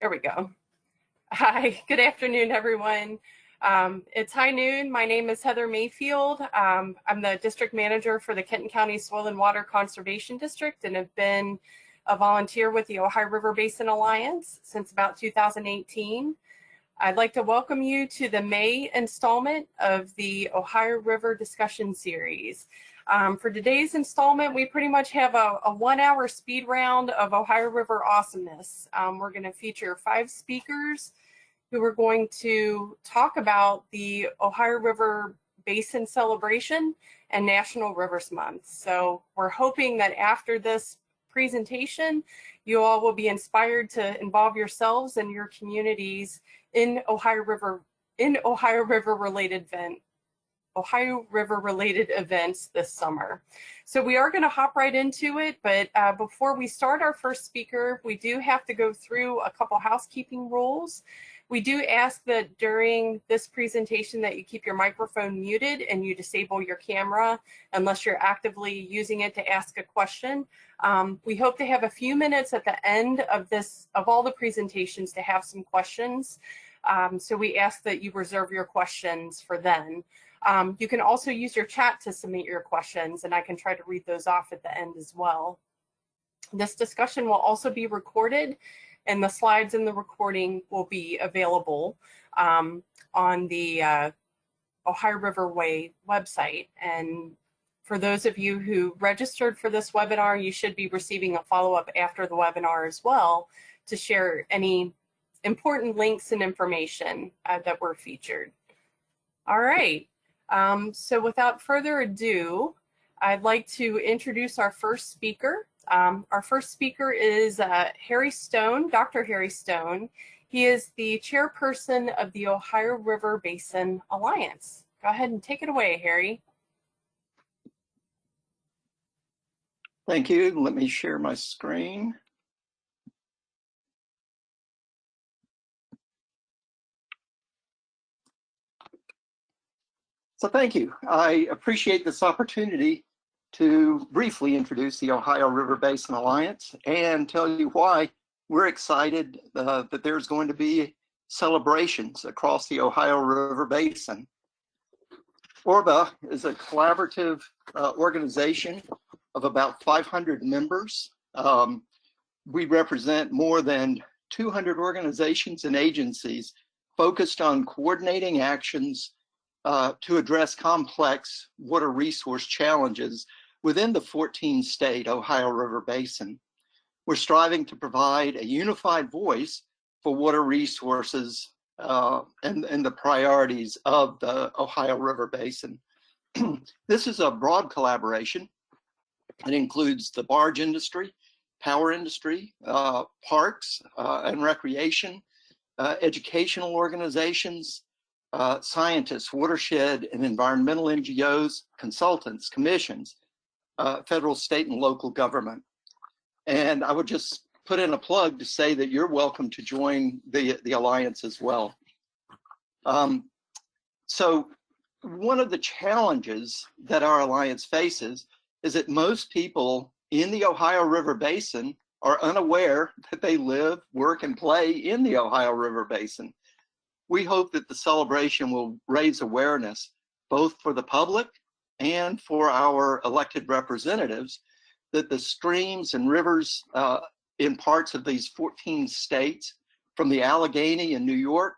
There we go. Hi, good afternoon, everyone. It's high noon. My name is Heather Mayfield. I'm the district manager for the Kenton County Soil and Water Conservation District and have been a volunteer with the Ohio River Basin Alliance since about 2018. I'd like to welcome you to the May installment of the Ohio River Discussion Series. For today's installment, we pretty much have a 1-hour speed round of Ohio River awesomeness. We're going to feature 5 speakers who are going to talk about the Ohio River Basin celebration and National Rivers Month. So we're hoping that after this presentation, you all will be inspired to involve yourselves and your communities in Ohio River related events this summer. So we are going to hop right into it, but before we start our first speaker, we do have to go through a couple housekeeping rules. We do ask that during this presentation that you keep your microphone muted and you disable your camera unless you're actively using it to ask a question. We hope to have a few minutes at the end of all the presentations to have some questions. So we ask that you reserve your questions for then. You can also use your chat to submit your questions, and I can try to read those off at the end as well. This discussion will also be recorded, and the slides in the recording will be available on the Ohio Riverway website. And for those of you who registered for this webinar, you should be receiving a follow-up after the webinar as well to share any important links and information that were featured. All right. So without further ado, I'd like to introduce our first speaker. Our first speaker is Harry Stone, Dr. Harry Stone. He is the chairperson of the Ohio River Basin Alliance. Go ahead and take it away, Harry. Thank you. Let me share my screen. So thank you. I appreciate this opportunity to briefly introduce the Ohio River Basin Alliance and tell you why we're excited that there's going to be celebrations across the Ohio River Basin. ORBA is a collaborative organization of about 500 members. We represent more than 200 organizations and agencies focused on coordinating actions to address complex water resource challenges within the 14-state Ohio River Basin. We're striving to provide a unified voice for water resources and the priorities of the Ohio River Basin. This is a broad collaboration. It includes the barge industry, power industry, parks and recreation, educational organizations, scientists, watershed and environmental NGOs, consultants, commissions, federal, state, and local government. And I would just put in a plug to say that you're welcome to join the Alliance as well. So one of the challenges that our Alliance faces is that most people in the Ohio River Basin are unaware that they live, work, and play in the Ohio River Basin. We hope that the celebration will raise awareness both for the public and for our elected representatives that the streams and rivers in parts of these 14 states, from the Allegheny in New York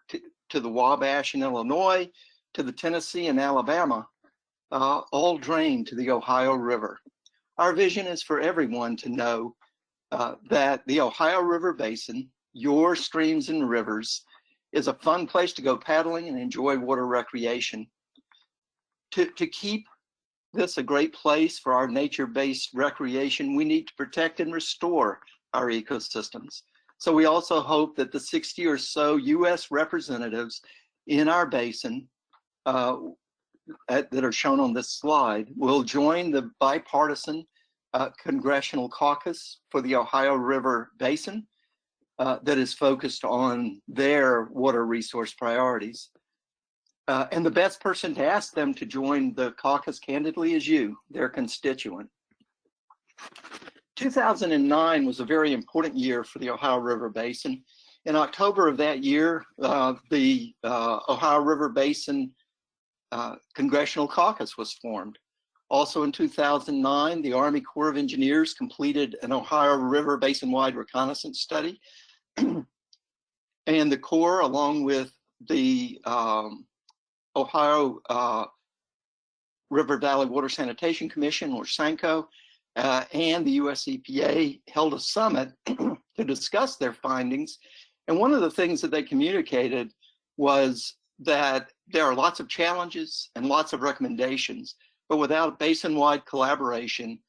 to the Wabash in Illinois, to the Tennessee and Alabama, all drain to the Ohio River. Our vision is for everyone to know that the Ohio River Basin, your streams and rivers, is a fun place to go paddling and enjoy water recreation. To keep this a great place for our nature-based recreation, we need to protect and restore our ecosystems. So we also hope that the 60 or so US representatives in our basin that are shown on this slide will join the bipartisan Congressional Caucus for the Ohio River Basin that is focused on their water resource priorities. And the best person to ask them to join the caucus, candidly, is you, their constituent. 2009 was a very important year for the Ohio River Basin. In October of that year, the Ohio River Basin Congressional Caucus was formed. Also in 2009, the Army Corps of Engineers completed an Ohio River Basin-wide reconnaissance study. And the Corps, along with the Ohio River Valley Water Sanitation Commission, or SANCO, and the US EPA held a summit to discuss their findings. And one of the things that they communicated was that there are lots of challenges and lots of recommendations, but without basin-wide collaboration,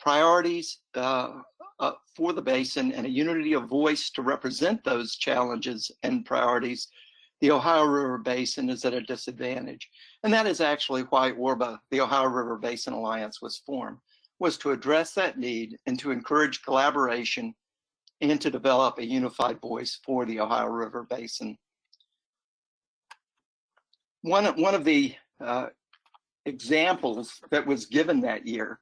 priorities for the basin, and a unity of voice to represent those challenges and priorities, the Ohio River Basin is at a disadvantage. And that is actually why ORBA, the Ohio River Basin Alliance, was formed, was to address that need and to encourage collaboration and to develop a unified voice for the Ohio River Basin. One of the examples that was given that year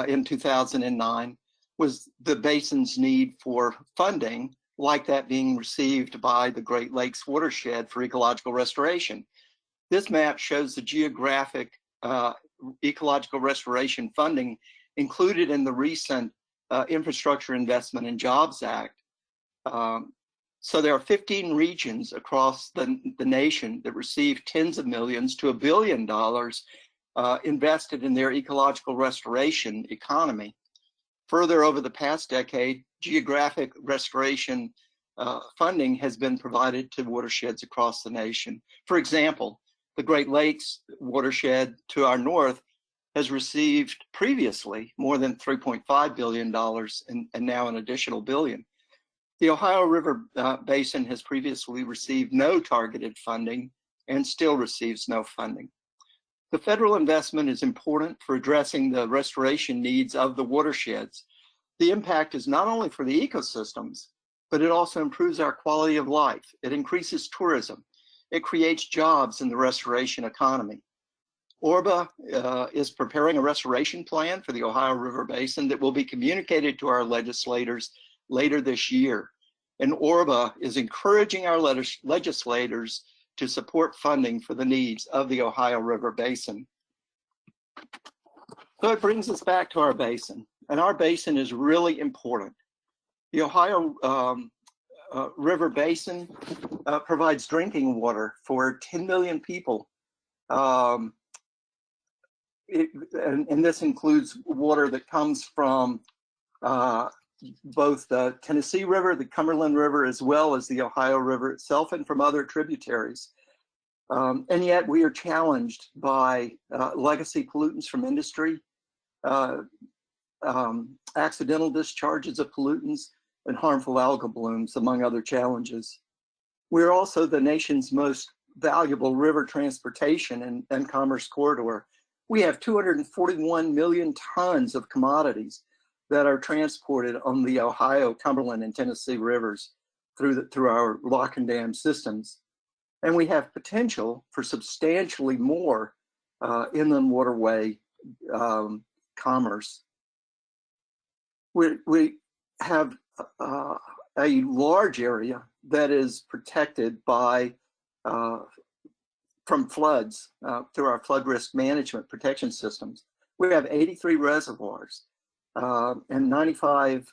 in 2009 was the basin's need for funding, like that being received by the Great Lakes watershed for ecological restoration. This map shows the geographic ecological restoration funding included in the recent Infrastructure Investment and Jobs Act. So there are 15 regions across the nation that receive tens of millions to $1 billion invested in their ecological restoration economy. Further, over the past decade, geographic restoration funding has been provided to watersheds across the nation. For example, the Great Lakes watershed to our north has received previously more than $3.5 billion and now an additional $1 billion. The Ohio River Basin has previously received no targeted funding and still receives no funding. The federal investment is important for addressing the restoration needs of the watersheds. The impact is not only for the ecosystems, but it also improves our quality of life. It increases tourism. It creates jobs in the restoration economy. ORBA is preparing a restoration plan for the Ohio River Basin that will be communicated to our legislators later this year. And ORBA is encouraging our legislators to support funding for the needs of the Ohio River Basin. So it brings us back to our basin, and our basin is really important. The Ohio River Basin provides drinking water for 10 million people. And this includes water that comes from both the Tennessee River, the Cumberland River, as well as the Ohio River itself, and from other tributaries. And yet we are challenged by legacy pollutants from industry, accidental discharges of pollutants, and harmful algal blooms, among other challenges. We're also the nation's most valuable river transportation and commerce corridor. We have 241 million tons of commodities that are transported on the Ohio, Cumberland, and Tennessee rivers through our lock and dam systems. And we have potential for substantially more inland waterway commerce. We have a large area that is protected by from floods through our flood risk management protection systems. We have 83 reservoirs and 95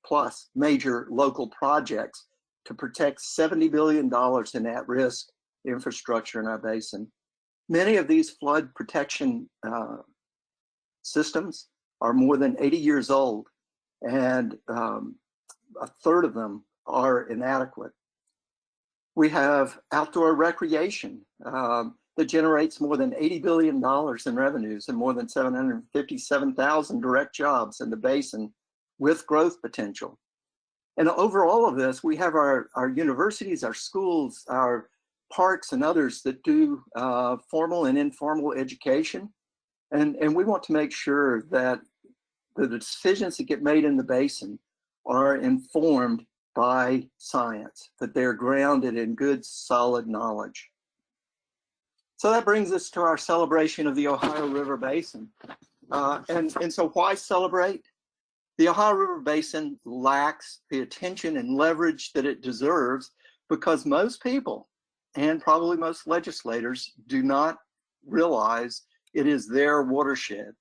plus major local projects to protect $70 billion in at-risk infrastructure in our basin. Many of these flood protection systems are more than 80 years old, and a third of them are inadequate. We have outdoor recreation that generates more than $80 billion in revenues and more than 757,000 direct jobs in the basin with growth potential. And over all of this, we have our universities, our schools, our parks, and others that do formal and informal education. And we want to make sure that the decisions that get made in the basin are informed by science, that they're grounded in good, solid knowledge. So that brings us to our celebration of the Ohio River Basin. And so why celebrate? The Ohio River Basin lacks the attention and leverage that it deserves because most people, and probably most legislators, do not realize it is their watershed.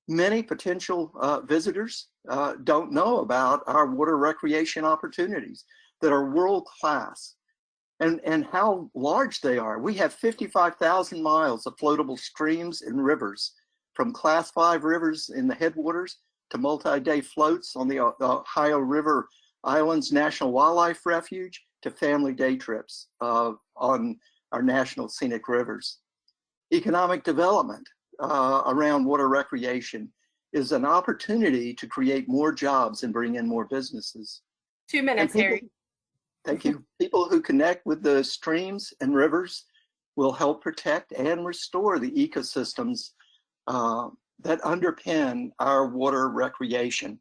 Many potential visitors don't know about our water recreation opportunities that are world-class and how large they are. We have 55,000 miles of floatable streams and rivers, from Class 5 rivers in the headwaters to multi-day floats on the Ohio River Islands National Wildlife Refuge to family day trips on our national scenic rivers. Economic development around water recreation is an opportunity to create more jobs and bring in more businesses. 2 minutes, Harry. Thank you. People who connect with the streams and rivers will help protect and restore the ecosystems that underpin our water recreation.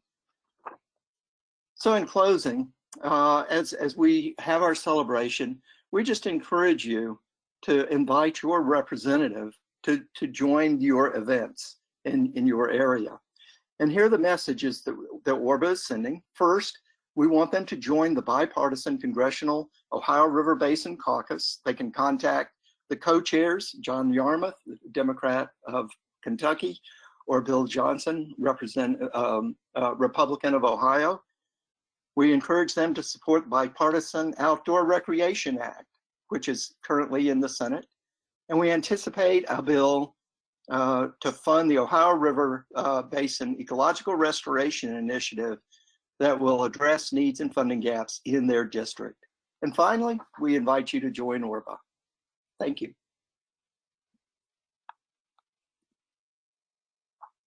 So in closing, as we have our celebration, we just encourage you to invite your representative to join your events in your area. And here are the messages that ORBA is sending. First, we want them to join the bipartisan Congressional Ohio River Basin Caucus. They can contact the co-chairs, John Yarmouth, Democrat of Kentucky, or Bill Johnson, Republican of Ohio. We encourage them to support the Bipartisan Outdoor Recreation Act, which is currently in the Senate. And we anticipate a bill to fund the Ohio River Basin Ecological Restoration Initiative that will address needs and funding gaps in their district. And finally, we invite you to join ORBA. Thank you.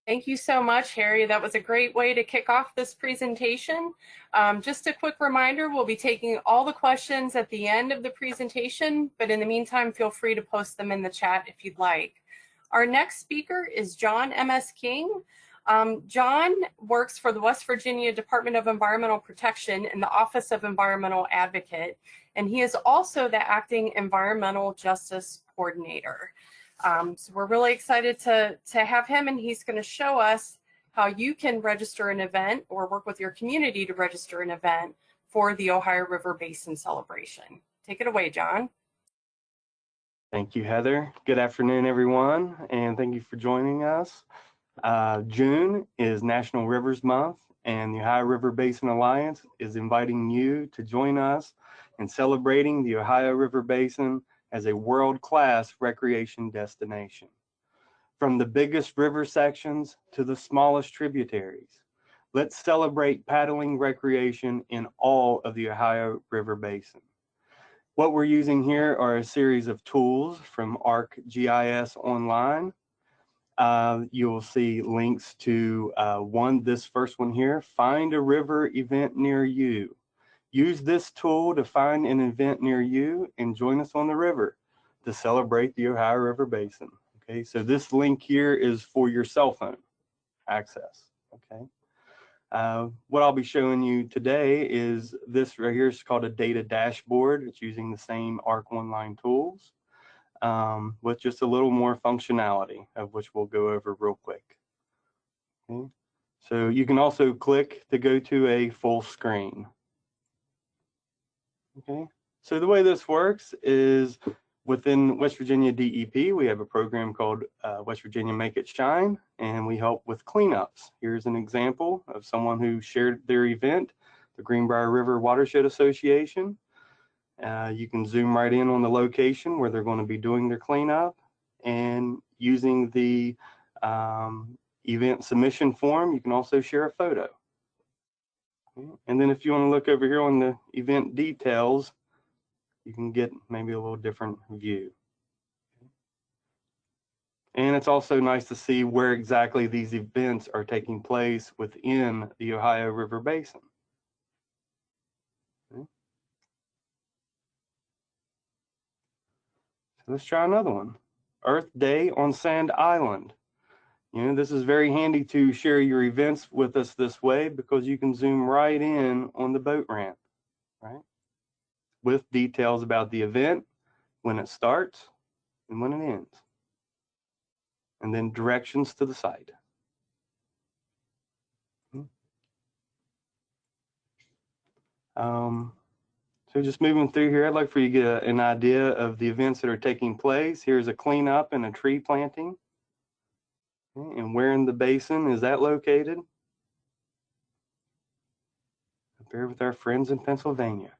Thank you so much, Harry. That was a great way to kick off this presentation. Just a quick reminder, we'll be taking all the questions at the end of the presentation, but in the meantime, feel free to post them in the chat if you'd like. Our next speaker is John M.S. King. John works for the West Virginia Department of Environmental Protection in the Office of Environmental Advocate, and he is also the acting Environmental Justice Coordinator. So we're really excited to have him, and he's going to show us how you can register an event or work with your community to register an event for the Ohio River Basin celebration. Take it away, John. Thank you, Heather. Good afternoon, everyone, and thank you for joining us. June is National Rivers Month, and the Ohio River Basin Alliance is inviting you to join us in celebrating the Ohio River Basin as a world-class recreation destination. From the biggest river sections to the smallest tributaries, let's celebrate paddling recreation in all of the Ohio River Basin. What we're using here are a series of tools from ArcGIS Online. You'll see links to this first one here, Find a River Event Near You. Use this tool to find an event near you and join us on the river to celebrate the Ohio River Basin. Okay, so this link here is for your cell phone access. Okay, what I'll be showing you today is this right here. It's called a data dashboard. It's using the same Arc Online tools with just a little more functionality, of which we'll go over real quick. Okay, so you can also click to go to a full screen. Okay, so the way this works is within West Virginia DEP, we have a program called West Virginia Make It Shine, and we help with cleanups. Here's an example of someone who shared their event, the Greenbrier River Watershed Association. You can zoom right in on the location where they're going to be doing their cleanup, and using the event submission form, you can also share a photo. And then if you want to look over here on the event details, you can get maybe a little different view. And it's also nice to see where exactly these events are taking place within the Ohio River Basin. Okay. So let's try another one. Earth Day on Sand Island. You know, this is very handy to share your events with us this way because you can zoom right in on the boat ramp, right? With details about the event, when it starts and when it ends. And then directions to the site. So just moving through here, I'd like for you to get an idea of the events that are taking place. Here's a cleanup and a tree planting. Okay, and where in the basin is that located? Up here with our friends in Pennsylvania.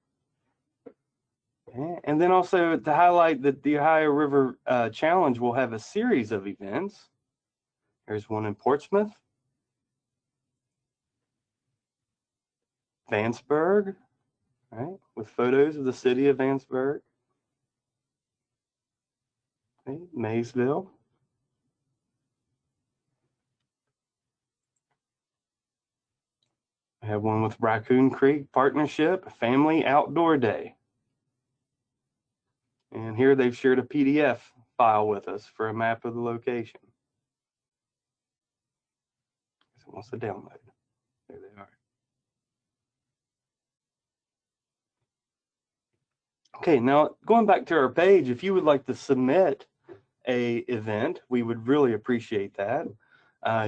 Okay, and then also to highlight that the Ohio River Challenge will have a series of events. There's one in Portsmouth, Vanceburg, right, with photos of the city of Vanceburg. Okay, Maysville. I have one with Raccoon Creek Partnership Family Outdoor Day. And here they've shared a PDF file with us for a map of the location. It wants to download. There they are. Okay, now going back to our page, if you would like to submit a event, we would really appreciate that.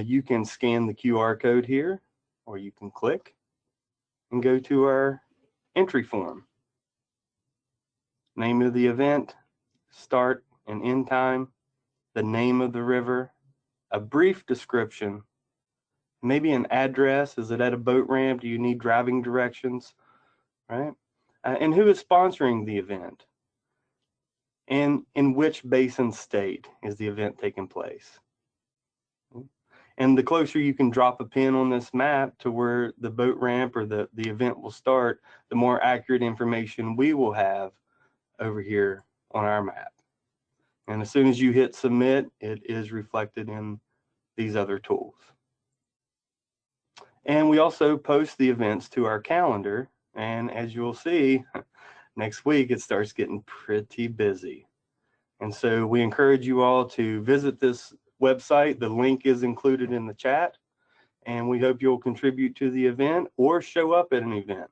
You can scan the QR code here, or you can click and go to our entry form. Name of the event, start and end time, the name of the river, a brief description, maybe an address. Is it at a boat ramp? Do you need driving directions? Right? And who is sponsoring the event? And in which basin state is the event taking place? And the closer you can drop a pin on this map to where the boat ramp or the event will start, the more accurate information we will have over here on our map. And as soon as you hit submit, it is reflected in these other tools. And we also post the events to our calendar. And as you'll see, next week it starts getting pretty busy. And so we encourage you all to visit this website. The link is included in the chat. And we hope you'll contribute to the event or show up at an event.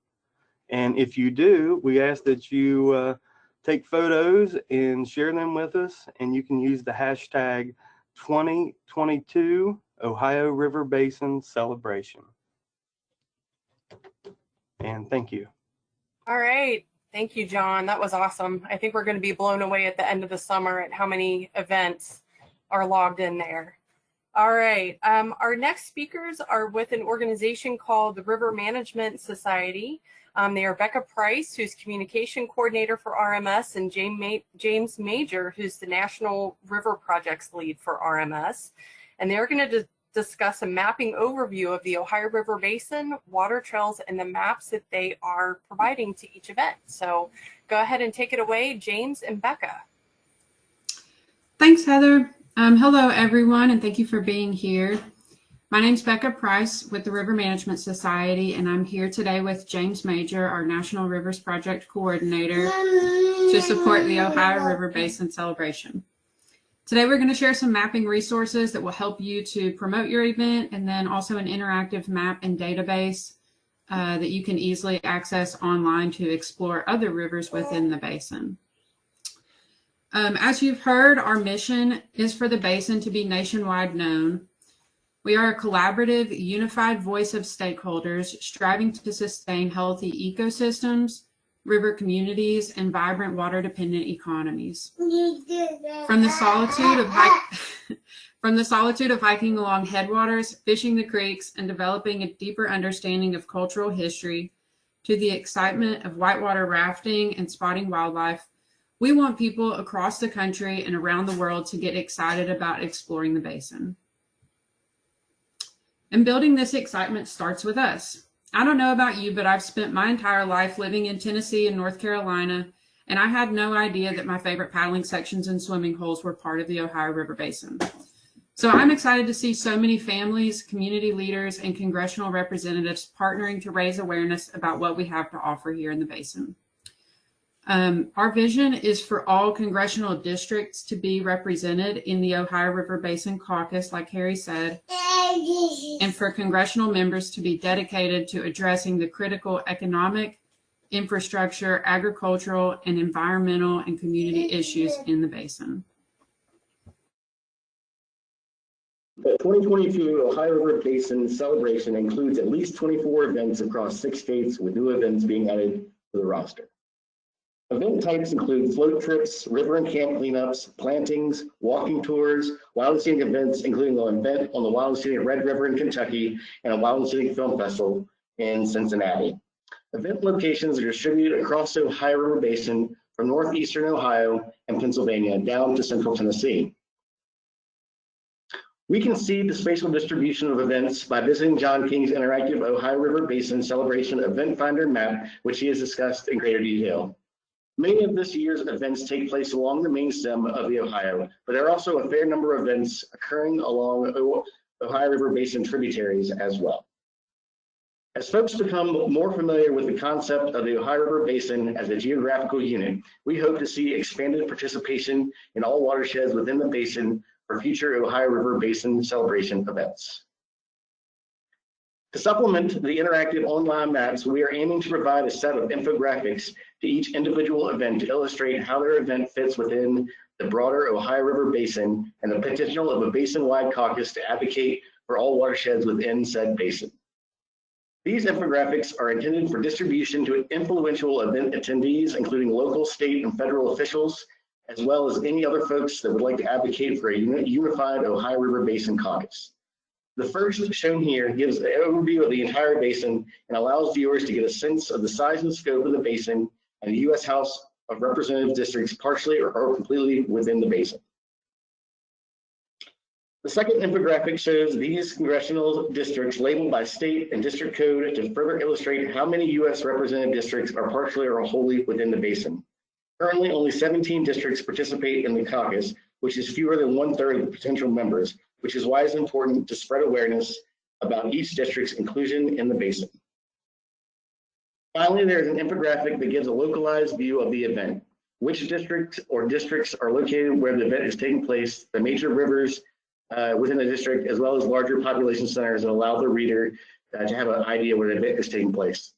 And if you do, we ask that you take photos and share them with us. And you can use the hashtag 2022 Ohio River Basin Celebration. And thank you. All right. Thank you, John. That was awesome. I think we're going to be blown away at the end of the summer at how many events are logged in there. All right. Our next speakers are with an organization called the River Management Society. They are Becca Price, who's communication coordinator for RMS, and James Major, who's the National River Projects lead for RMS. And they're going to discuss a mapping overview of the Ohio River Basin, water trails, and the maps that they are providing to each event. So go ahead and take it away, James and Becca. Thanks, Heather. Hello, everyone, and thank you for being here. My name's Becca Price with the River Management Society, and I'm here today with James Major, our National Rivers Project Coordinator, to support the Ohio River Basin celebration. Today, we're going to share some mapping resources that will help you to promote your event, and then also an interactive map and database that you can easily access online to explore other rivers within the basin. As you've heard, our mission is for the basin to be nationwide known. We are a collaborative, unified voice of stakeholders striving to sustain healthy ecosystems, river communities, and vibrant water-dependent economies. From the solitude of hiking along headwaters, fishing the creeks, and developing a deeper understanding of cultural history, to the excitement of whitewater rafting and spotting wildlife, we want people across the country and around the world to get excited about exploring the basin. And building this excitement starts with us. I don't know about you, but I've spent my entire life living in Tennessee and North Carolina, and I had no idea that my favorite paddling sections and swimming holes were part of the Ohio River Basin. So I'm excited to see so many families, community leaders, and congressional representatives partnering to raise awareness about what we have to offer here in the basin. Our vision is for all congressional districts to be represented in the Ohio River Basin Caucus, like Harry said, and for congressional members to be dedicated to addressing the critical economic, infrastructure, agricultural, and environmental and community issues in the basin. The 2022 Ohio River Basin celebration includes at least 24 events across 6 states, with new events being added to the roster. Event types include float trips, river and camp cleanups, plantings, walking tours, wild and scenic events, including an event on the Wild and Scenic Red River in Kentucky and a Wild and Scenic Film Festival in Cincinnati. Event locations are distributed across the Ohio River Basin from northeastern Ohio and Pennsylvania down to central Tennessee. We can see the spatial distribution of events by visiting John King's interactive Ohio River Basin Celebration Event Finder map, which he has discussed in greater detail. Many of this year's events take place along the main stem of the Ohio, but there are also a fair number of events occurring along Ohio River Basin tributaries as well. As folks become more familiar with the concept of the Ohio River Basin as a geographical unit, we hope to see expanded participation in all watersheds within the basin for future Ohio River Basin celebration events. To supplement the interactive online maps, we are aiming to provide a set of infographics to each individual event to illustrate how their event fits within the broader Ohio River Basin and the potential of a basin-wide caucus to advocate for all watersheds within said basin. These infographics are intended for distribution to influential event attendees, including local, state, and federal officials, as well as any other folks that would like to advocate for a unified Ohio River Basin caucus. The first shown here gives an overview of the entire basin and allows viewers to get a sense of the size and scope of the basin and the U.S. House of Representatives districts partially or completely within the basin. The second infographic shows these congressional districts labeled by state and district code to further illustrate how many U.S. representative districts are partially or wholly within the basin. Currently, only 17 districts participate in the caucus, which is fewer than 1/3 of the potential members, which is why it's important to spread awareness about each district's inclusion in the basin. Finally, there's an infographic that gives a localized view of the event, which districts or districts are located where the event is taking place, the major rivers within the district, as well as larger population centers that allow the reader to have an idea where the event is taking place.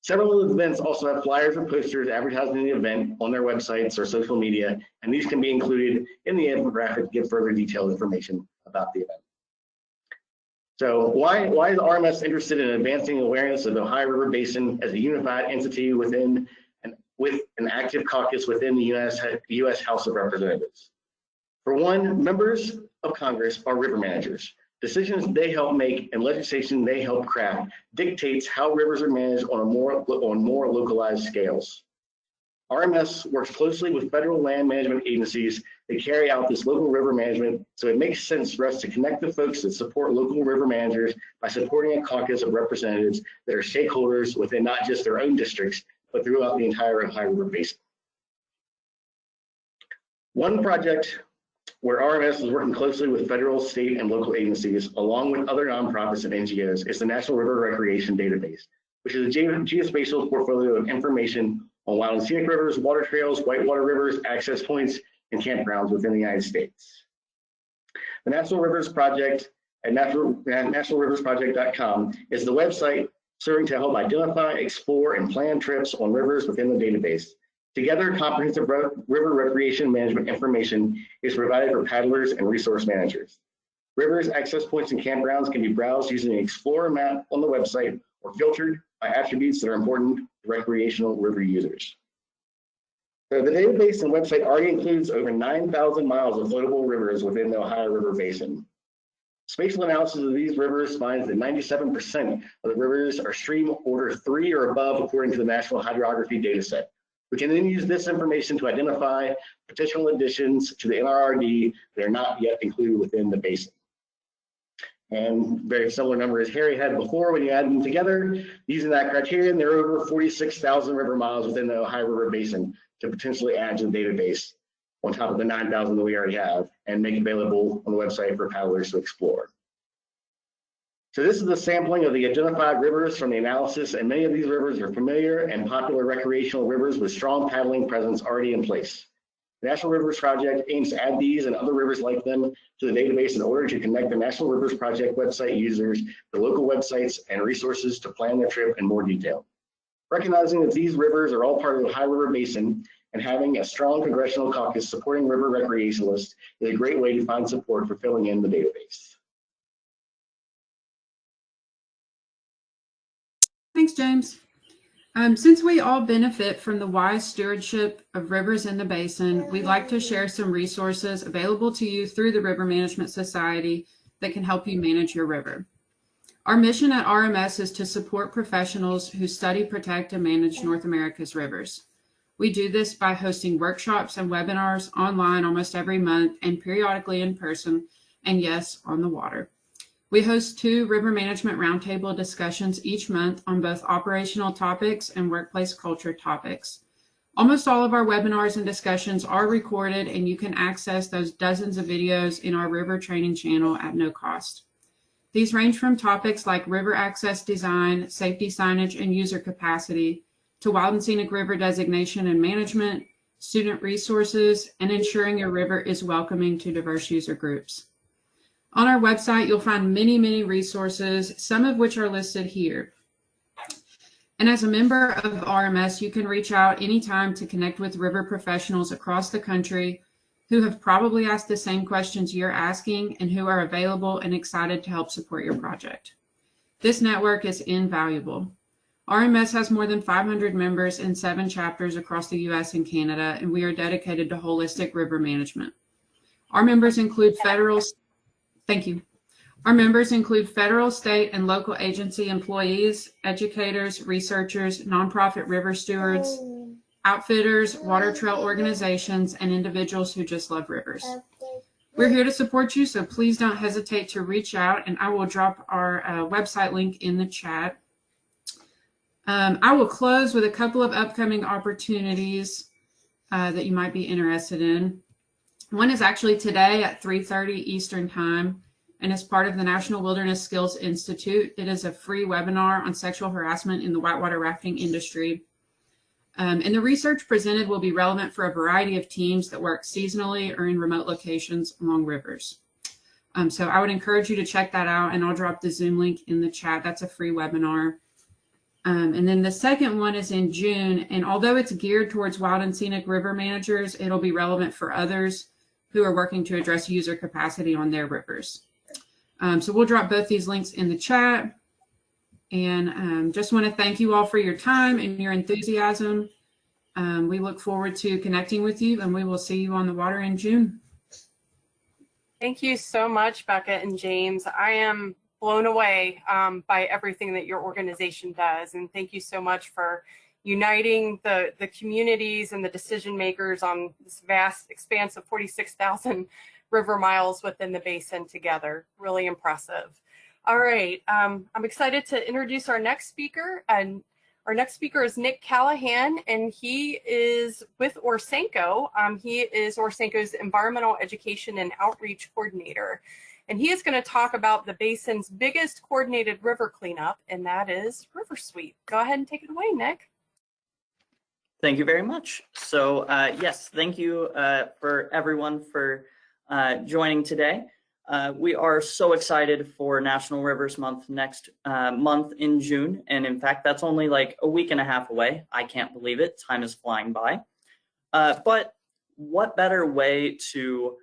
Several of the events also have flyers or posters advertising the event on their websites or social media, and these can be included in the infographic to give further detailed information about the event. So why is RMS interested in advancing awareness of the Ohio River Basin as a unified entity with an active caucus within the U.S. House of Representatives? For one, members of Congress are river managers. Decisions they help make and legislation they help craft dictates how rivers are managed on more localized scales. RMS works closely with federal land management agencies that carry out this local river management, so it makes sense for us to connect the folks that support local river managers by supporting a caucus of representatives that are stakeholders within not just their own districts, but throughout the entire Ohio River Basin. One project where RMS is working closely with federal, state, and local agencies, along with other nonprofits and NGOs, is the National River Recreation Database, which is a geospatial portfolio of information on wild and scenic rivers, water trails, whitewater rivers, access points, and campgrounds within the United States. The National Rivers Project at nationalriversproject.com is the website serving to help identify, explore, and plan trips on rivers within the database. Together, comprehensive river recreation management information is provided for paddlers and resource managers. Rivers, access points, and campgrounds can be browsed using the Explorer map on the website or filtered by attributes that are important to recreational river users. So the database and website already includes over 9,000 miles of floatable rivers within the Ohio River Basin. Spatial analysis of these rivers finds that 97% of the rivers are stream order 3 or above according to the National Hydrography Dataset. We can then use this information to identify potential additions to the NRRD that are not yet included within the basin. And very similar number as Harry had before, when you add them together, using that criterion, there are over 46,000 river miles within the Ohio River Basin to potentially add to the database on top of the 9,000 that we already have and make available on the website for paddlers to explore. So this is a sampling of the identified rivers from the analysis, and many of these rivers are familiar and popular recreational rivers with strong paddling presence already in place. The National Rivers Project aims to add these and other rivers like them to the database in order to connect the National Rivers Project website users to local websites and resources to plan their trip in more detail. Recognizing that these rivers are all part of the Ohio River Basin, and having a strong congressional caucus supporting river recreationalists is a great way to find support for filling in the database. Thanks, James. Since we all benefit from the wise stewardship of rivers in the basin, we'd like to share some resources available to you through the River Management Society that can help you manage your river. Our mission at RMS is to support professionals who study, protect, and manage North America's rivers. We do this by hosting workshops and webinars online almost every month and periodically in person, and yes, on the water. We host 2 river management roundtable discussions each month on both operational topics and workplace culture topics. Almost all of our webinars and discussions are recorded, and you can access those dozens of videos in our river training channel at no cost. These range from topics like river access design, safety signage, and user capacity, to wild and scenic river designation and management, student resources, and ensuring your river is welcoming to diverse user groups. On our website, you'll find many resources, some of which are listed here. And as a member of RMS, you can reach out anytime to connect with river professionals across the country who have probably asked the same questions you're asking and who are available and excited to help support your project. This network is invaluable. RMS has more than 500 members in 7 chapters across the US and Canada, and we are dedicated to holistic river management. Our members include Our members include federal, state, and local agency employees, educators, researchers, nonprofit river stewards, outfitters, water trail organizations, and individuals who just love rivers. We're here to support you, so please don't hesitate to reach out, and I will drop our website link in the chat. I will close with a couple of upcoming opportunities that you might be interested in. One is actually today at 3:30 Eastern Time, and is part of the National Wilderness Skills Institute. It is a free webinar on sexual harassment in the whitewater rafting industry. And the research presented will be relevant for a variety of teams that work seasonally or in remote locations along rivers. So I would encourage you to check that out, and I'll drop the Zoom link in the chat. That's a free webinar. And then the second one is in June, and although it's geared towards wild and scenic river managers, it'll be relevant for others who are working to address user capacity on their rivers. So we'll drop both these links in the chat. And just want to thank you all for your time and your enthusiasm. We look forward to connecting with you, and we will see you on the water in June. Thank you so much, Becca and James. I am blown away by everything that your organization does. And thank you so much for uniting the communities and the decision makers on this vast expanse of 46,000 river miles within the basin together. Really impressive. All right, I'm excited to introduce our next speaker. And our next speaker is Nick Callahan, and he is with Orsenco. He is Orsenco's Environmental Education and Outreach Coordinator. And he is going to talk about the basin's biggest coordinated river cleanup, and that is River Sweep. Go ahead and take it away, Nick. Thank you very much. So yes, thank you for everyone for joining today. We are so excited for National Rivers Month next month in June. And in fact, that's only like a week and a half away. I can't believe it. Time is flying by. But what better way to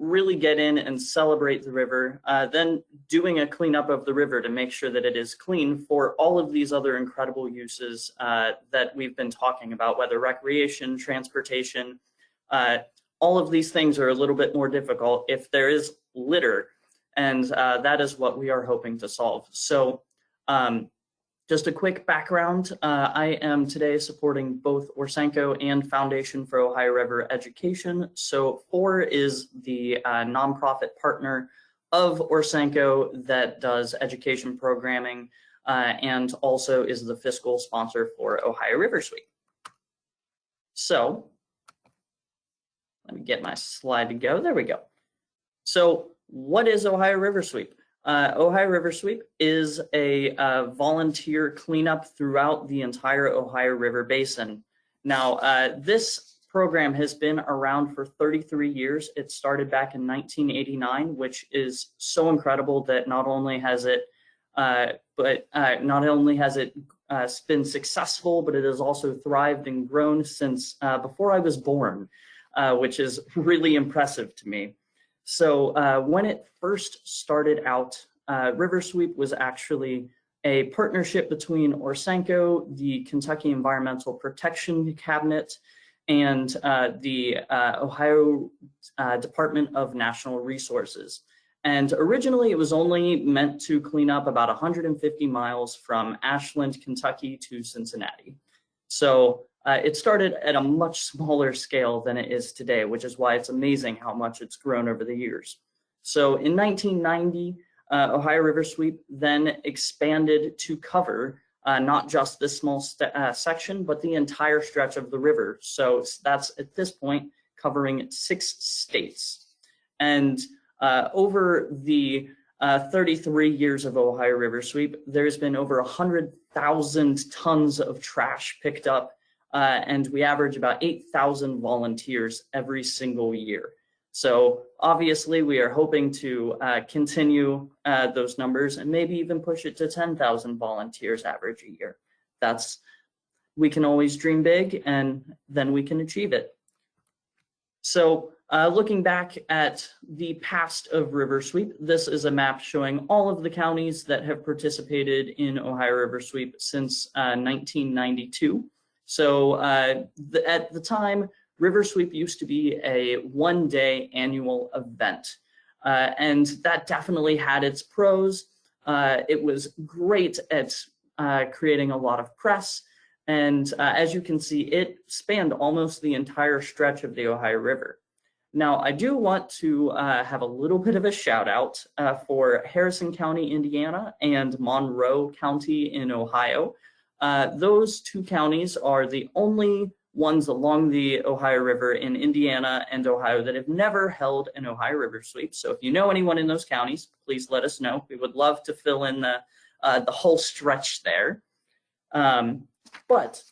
really get in and celebrate the river than doing a cleanup of the river to make sure that it is clean for all of these other incredible uses that we've been talking about, whether recreation, transportation. All of these things are a little bit more difficult if there is litter, and that is what we are hoping to solve. So just a quick background, I am today supporting both Orsenco and Foundation for Ohio River Education. So FOR is the nonprofit partner of Orsenco that does education programming and also is the fiscal sponsor for Ohio River Sweep. So let me get my slide to go. There we go. So what is Ohio River Sweep? Ohio River Sweep is a volunteer cleanup throughout the entire Ohio River Basin. Now, this program has been around for 33 years. It started back in 1989, which is so incredible that not only has it been successful, but it has also thrived and grown since before I was born, which is really impressive to me. So when it first started out, River Sweep was actually a partnership between Orsenco, the Kentucky Environmental Protection Cabinet, and the Ohio Department of Natural Resources. And originally it was only meant to clean up about 150 miles from Ashland, Kentucky to Cincinnati. So it started at a much smaller scale than it is today, which is why it's amazing how much it's grown over the years. So in 1990, Ohio River Sweep then expanded to cover not just this small section, but the entire stretch of the river. So that's at this point covering 6 states. And over the 33 years of Ohio River Sweep, there's been over 100,000 tons of trash picked up, and we average about 8,000 volunteers every single year. So obviously we are hoping to continue those numbers and maybe even push it to 10,000 volunteers average a year. We can always dream big, and then we can achieve it. So looking back at the past of River Sweep, this is a map showing all of the counties that have participated in Ohio River Sweep since 1992. So at the time, River Sweep used to be a one-day annual event, and that definitely had its pros. It was great at creating a lot of press, and as you can see, it spanned almost the entire stretch of the Ohio River. Now, I do want to have a little bit of a shout out for Harrison County, Indiana, and Monroe County in Ohio. Those 2 counties are the only ones along the Ohio River in Indiana and Ohio that have never held an Ohio River Sweep. So if you know anyone in those counties, please let us know. We would love to fill in the whole stretch there. But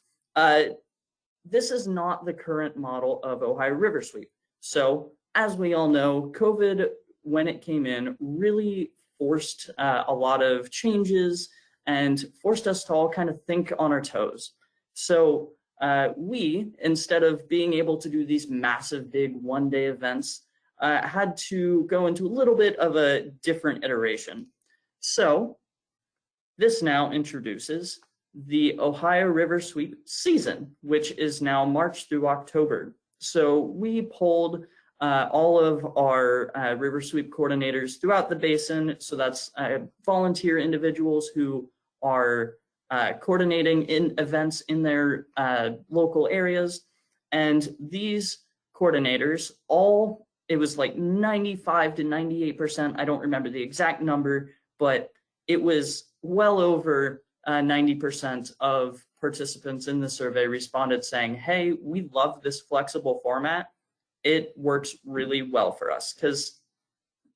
this is not the current model of Ohio River Sweep. So as we all know, COVID, when it came in, really forced a lot of changes and forced us to all kind of think on our toes. So we, instead of being able to do these massive, big one-day events, had to go into a little bit of a different iteration. So this now introduces the Ohio River Sweep season, which is now March through October. So we polled all of our River Sweep coordinators throughout the basin. So that's volunteer individuals who are coordinating in events in their local areas. And these coordinators, it was like 95 to 98%. I don't remember the exact number, but it was well over 90% of participants in the survey responded saying, hey, we love this flexible format. It works really well for us, because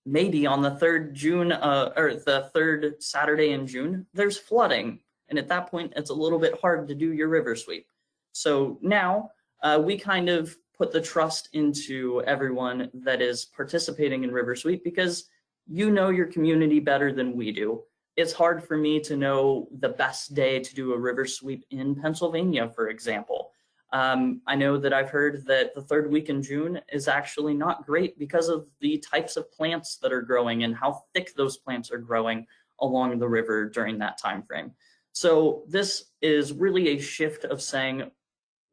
maybe on the 3rd June or the 3rd Saturday in June, there's flooding. And at that point, it's a little bit hard to do your river sweep. So now we kind of put the trust into everyone that is participating in river sweep, because you know your community better than we do. It's hard for me to know the best day to do a river sweep in Pennsylvania, for example. I know that I've heard that the 3rd week in June is actually not great because of the types of plants that are growing and how thick those plants are growing along the river during that time frame. So this is really a shift of saying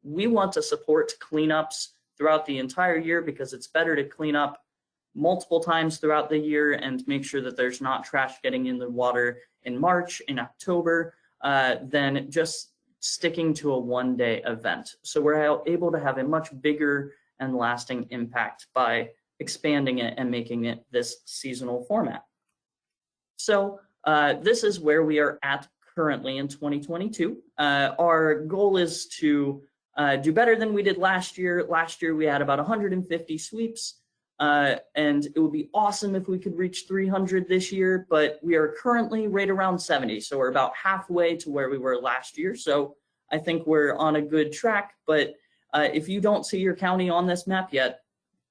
we want to support cleanups throughout the entire year, because it's better to clean up multiple times throughout the year and make sure that there's not trash getting in the water in March, in October, than just sticking to a one-day event. So we're able to have a much bigger and lasting impact by expanding it and making it this seasonal format. So this is where we are at currently in 2022. Our goal is to do better than we did last year. Last year we had about 150 sweeps. And it would be awesome if we could reach 300 this year, but we are currently right around 70. So we're about halfway to where we were last year. So I think we're on a good track, but if you don't see your county on this map yet,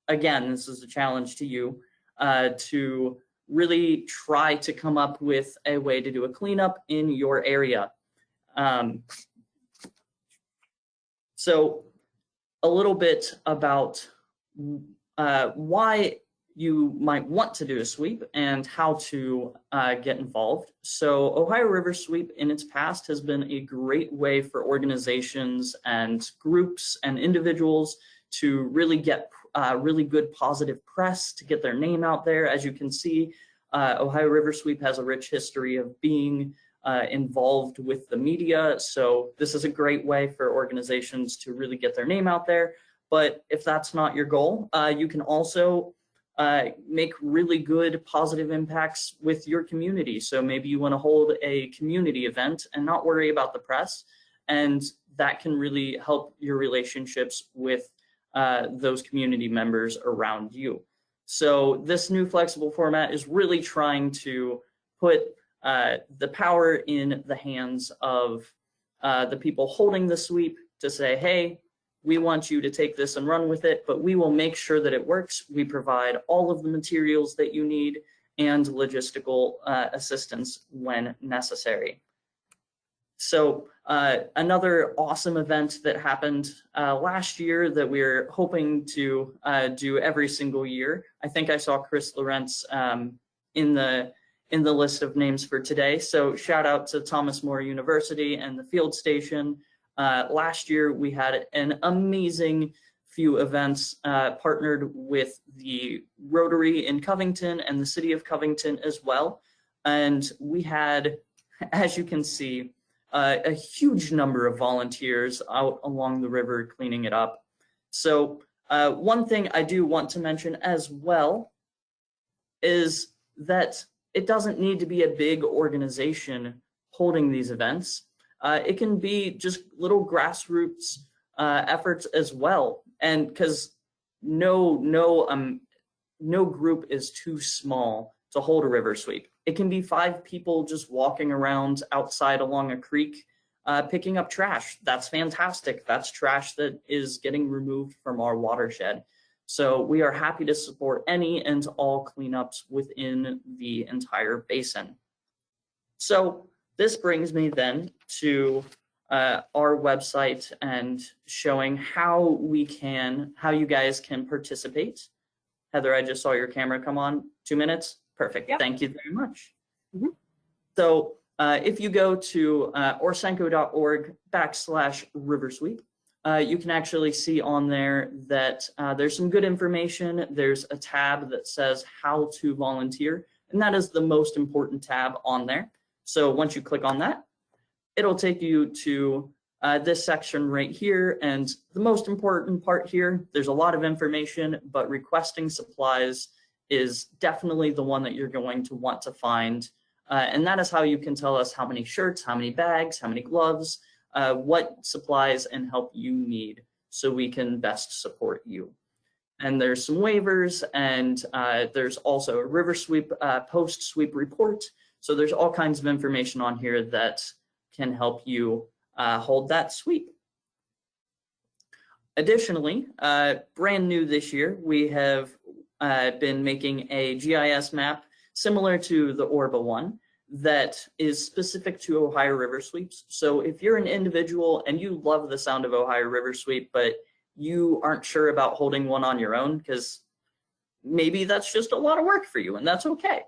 again, this is a challenge to you to really try to come up with a way to do a cleanup in your area. So a little bit about why you might want to do a sweep and how to get involved. So Ohio River Sweep in its past has been a great way for organizations and groups and individuals to really get really good positive press, to get their name out there. As you can see, Ohio River Sweep has a rich history of being involved with the media. So this is a great way for organizations to really get their name out there. But if that's not your goal, you can also make really good positive impacts with your community. So maybe you want to hold a community event and not worry about the press, and that can really help your relationships with those community members around you. So this new flexible format is really trying to put the power in the hands of the people holding the sweep to say, hey, we want you to take this and run with it, but we will make sure that it works. We provide all of the materials that you need and logistical assistance when necessary. So another awesome event that happened last year that we're hoping to do every single year. I think I saw Chris Lawrence in the list of names for today. So shout out to Thomas More University and the field station. Last year, we had an amazing few events partnered with the Rotary in Covington and the city of Covington as well. And we had, as you can see, a huge number of volunteers out along the river cleaning it up. So one thing I do want to mention as well is that it doesn't need to be a big organization holding these events. It can be just little grassroots efforts as well, and because no group is too small to hold a river sweep. It can be 5 people just walking around outside along a creek picking up trash. That's fantastic. That's trash that is getting removed from our watershed. So we are happy to support any and all cleanups within the entire basin. So this brings me then to our website and showing how you guys can participate. Heather, I just saw your camera come on. 2 minutes? Perfect. Yep. Thank you very much. Mm-hmm. So if you go to orsenco.org/riversweep, you can actually see on there that there's some good information. There's a tab that says how to volunteer, and that is the most important tab on there. So once you click on that, it'll take you to this section right here. And the most important part here, there's a lot of information, but requesting supplies is definitely the one that you're going to want to find. And that is how you can tell us how many shirts, how many bags, how many gloves, what supplies and help you need so we can best support you. And there's some waivers, and there's also a river sweep post-sweep report. So there's all kinds of information on here that can help you hold that sweep. Additionally, brand new this year, we have been making a GIS map similar to the Orba one that is specific to Ohio River Sweeps. So if you're an individual and you love the sound of Ohio River Sweep, but you aren't sure about holding one on your own because maybe that's just a lot of work for you, and that's okay.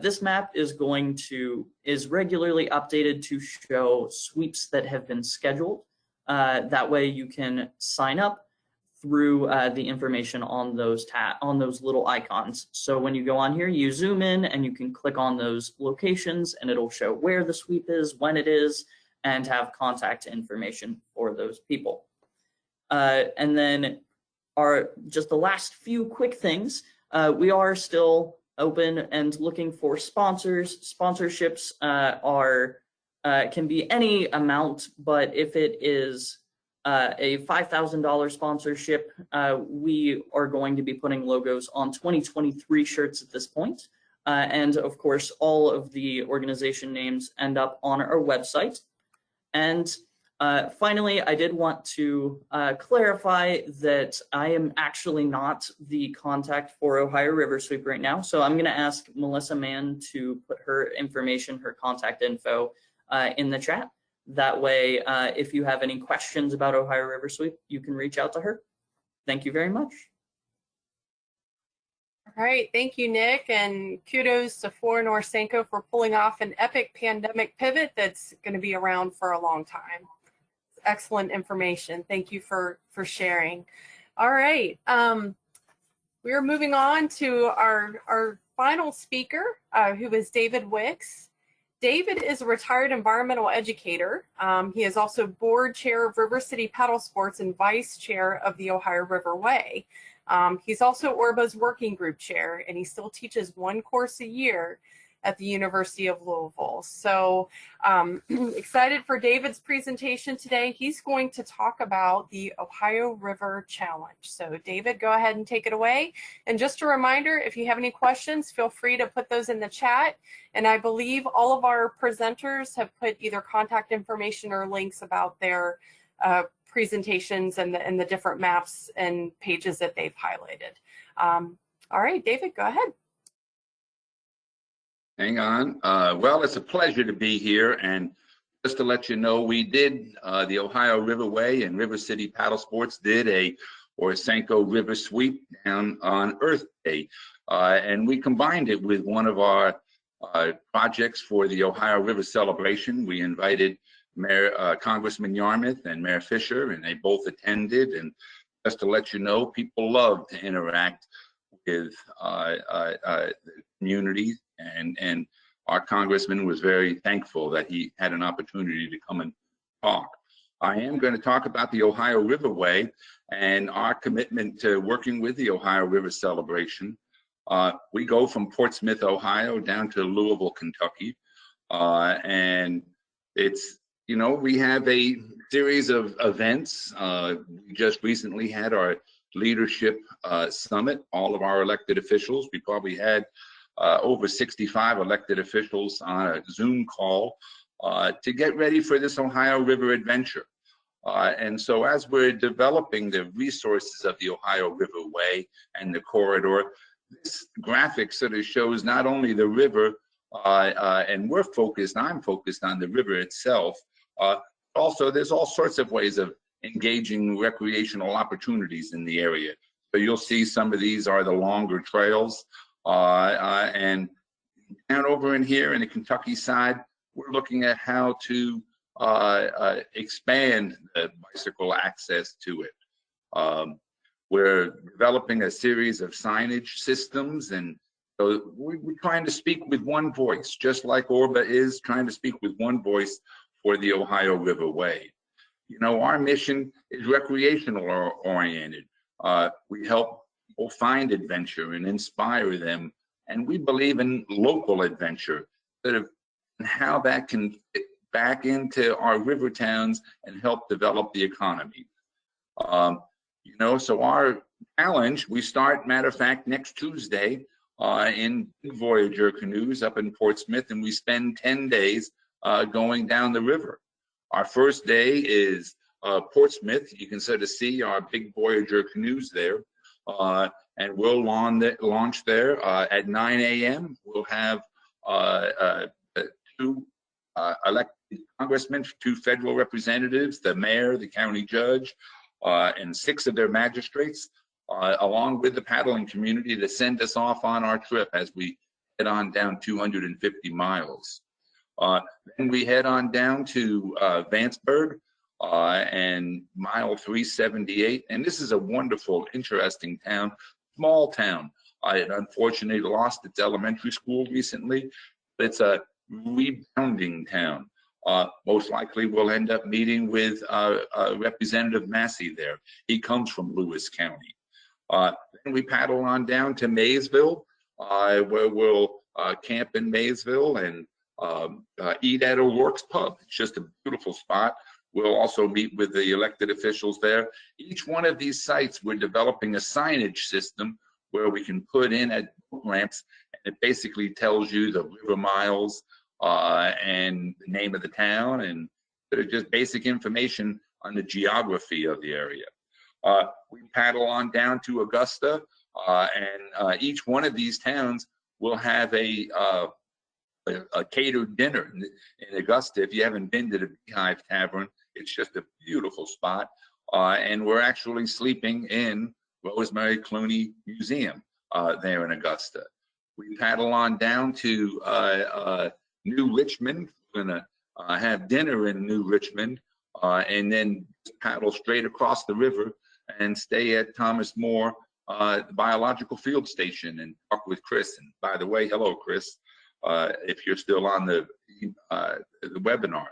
This map is regularly updated to show sweeps that have been scheduled. That way you can sign up through the information on those little icons. So when you go on here, you zoom in and you can click on those locations, and it'll show where the sweep is, when it is, and have contact information for those people. And then just the last few quick things, we are still open and looking for sponsors. Sponsorships can be any amount, but if it is a $5,000 sponsorship, we are going to be putting logos on 2023 shirts at this point. And of course, all of the organization names end up on our website. And finally, I did want to clarify that I am actually not the contact for Ohio River Sweep right now. So I'm going to ask Melissa Mann to put her information, her contact info in the chat. That way, if you have any questions about Ohio River Sweep, you can reach out to her. Thank you very much. All right, thank you, Nick, and kudos to Flora Norsenko for pulling off an epic pandemic pivot that's going to be around for a long time. Excellent information. Thank you for sharing. All right, we are moving on to our final speaker, who is David Wicks. David is a retired environmental educator. He is also board chair of River City Paddle Sports and vice chair of the Ohio Riverway. He's also ORBA's working group chair, and he still teaches one course a year at the University of Louisville. So excited for David's presentation today. He's going to talk about the Ohio River Challenge. So David, go ahead and take it away. And just a reminder, if you have any questions, feel free to put those in the chat. And I believe all of our presenters have put either contact information or links about their presentations and the different maps and pages that they've highlighted. All right, David, go ahead. Hang on. Well, it's a pleasure to be here. And just to let you know, we did the Ohio Riverway and River City Paddle Sports did a Orsenko River Sweep down on Earth Day. And we combined it with one of our projects for the Ohio River Celebration. We invited Congressman Yarmouth and Mayor Fisher, and they both attended. And just to let you know, people love to interact with the community. And our congressman was very thankful that he had an opportunity to come and talk. I am going to talk about the Ohio Riverway and our commitment to working with the Ohio River Celebration. We go from Portsmouth, Ohio, down to Louisville, Kentucky. And it's, you know, we have a series of events. We just recently had our leadership summit, all of our elected officials. We probably had over 65 elected officials on a Zoom call to get ready for this Ohio River adventure. And so as we're developing the resources of the Ohio Riverway and the corridor, this graphic sort of shows not only the river, and I'm focused on the river itself. Also, there's all sorts of ways of engaging recreational opportunities in the area. So you'll see some of these are the longer trails. And down over in here in the Kentucky side, we're looking at how to expand the bicycle access to it. We're developing a series of signage systems, and so we're trying to speak with one voice, just like ORBA is trying to speak with one voice for the Ohio Riverway. You know, our mission is recreational oriented. We help people find adventure and inspire them. And we believe in local adventure, sort of how that can fit back into our river towns and help develop the economy. You know, so our challenge, we start, matter of fact, next Tuesday in Voyager canoes up in Portsmouth, and we spend 10 days going down the river. Our first day is Portsmouth. You can sort of see our big Voyager canoes there. And we'll launch there at 9 a.m. We'll have two elected congressmen, two federal representatives, the mayor, the county judge, and 6 of their magistrates, along with the paddling community to send us off on our trip as we head on down 250 miles. Then we head on down to Vanceburg and mile 378. And this is a wonderful, interesting town, small town. It unfortunately lost its elementary school recently, but it's a rebounding town. Most likely we'll end up meeting with Representative Massey there. He comes from Lewis County. Then we paddle on down to Maysville, where we'll camp in Maysville and eat at O'Rourke's Pub. It's just a beautiful spot. We'll also meet with the elected officials there. Each one of these sites, we're developing a signage system where we can put in at boat ramps, and it basically tells you the river miles and the name of the town, and just basic information on the geography of the area. We paddle on down to Augusta, and each one of these towns will have a a catered dinner in Augusta. If you haven't been to the Beehive Tavern, it's just a beautiful spot. And we're actually sleeping in Rosemary Clooney Museum there in Augusta. We paddle on down to New Richmond. We're gonna have dinner in New Richmond, and then paddle straight across the river and stay at Thomas More Biological Field Station and talk with Chris. And by the way, hello, Chris, if you're still on the webinar.